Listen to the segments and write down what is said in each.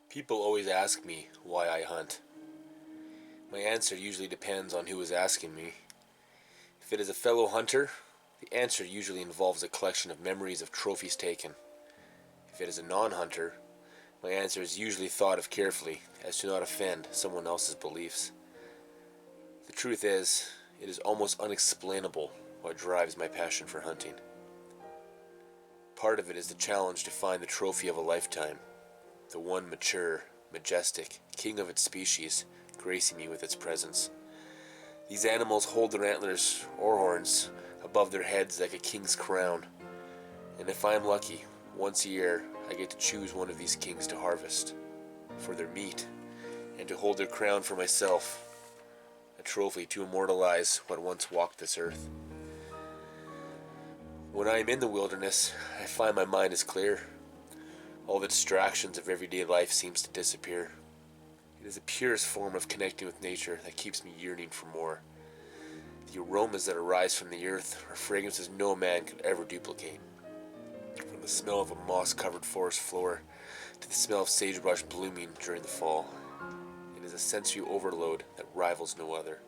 People always ask me why I hunt. My answer usually depends on who is asking me. If it is a fellow hunter, the answer usually involves a collection of memories of trophies taken. If it is a non-hunter, my answer is usually thought of carefully as to not offend someone else's beliefs. The truth is, it is almost unexplainable what drives my passion for hunting. Part of it is the challenge to find the trophy of a lifetime, the one mature, majestic, king of its species, gracing me with its presence. These animals hold their antlers or horns above their heads like a king's crown, and if I am lucky, once a year I get to choose one of these kings to harvest, for their meat, and to hold their crown for myself, a trophy to immortalize what once walked this earth. When I am in the wilderness, I find my mind is clear. All the distractions of everyday life seems to disappear. It is the purest form of connecting with nature that keeps me yearning for more. The aromas that arise from the earth are fragrances no man could ever duplicate. From the smell of a moss-covered forest floor to the smell of sagebrush blooming during the fall, it is a sensory overload that rivals no other.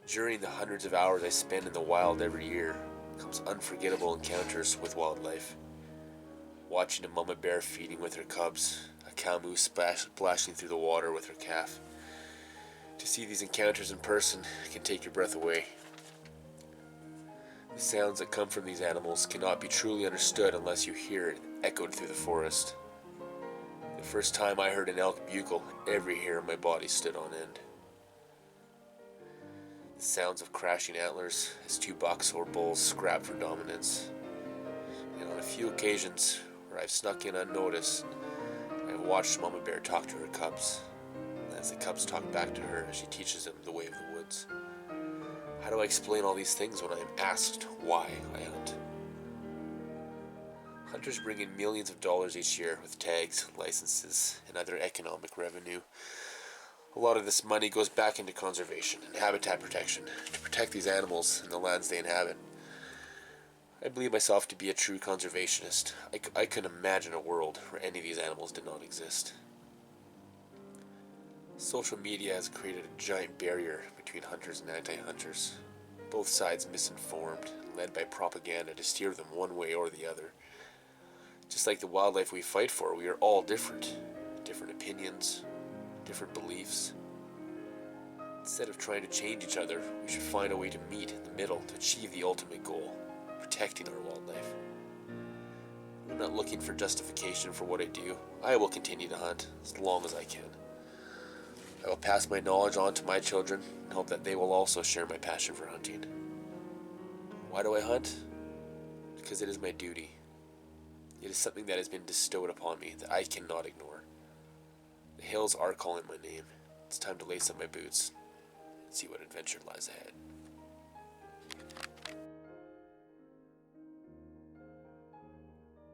During the hundreds of hours I spend in the wild every year comes unforgettable encounters with wildlife. Watching a mama bear feeding with her cubs, a cow moose splashing through the water with her calf. To see these encounters in person can take your breath away. The sounds that come from these animals cannot be truly understood unless you hear it echoed through the forest. The first time I heard an elk bugle, every hair in my body stood on end. The sounds of crashing antlers as two bucks or bulls scrap for dominance. And on a few occasions where I've snuck in unnoticed, I've watched Mama Bear talk to her cubs, as the cubs talk back to her as she teaches them the way of the woods. How do I explain all these things when I am asked why I hunt? Hunters bring in millions of dollars each year with tags, licenses, and other economic revenue. A lot of this money goes back into conservation and habitat protection to protect these animals and the lands they inhabit. I believe myself to be a true conservationist. I couldn't imagine a world where any of these animals did not exist. Social media has created a giant barrier between hunters and anti-hunters, both sides misinformed and led by propaganda to steer them one way or the other. Just like the wildlife we fight for, we are all different. Different opinions, different beliefs. Instead of trying to change each other, we should find a way to meet in the middle to achieve the ultimate goal, protecting our wildlife. I'm not looking for justification for what I do. I will continue to hunt as long as I can. I will pass my knowledge on to my children and hope that they will also share my passion for hunting. Why do I hunt? Because it is my duty. It is something that has been bestowed upon me that I cannot ignore. The hills are calling my name. It's time to lace up my boots and see what adventure lies ahead.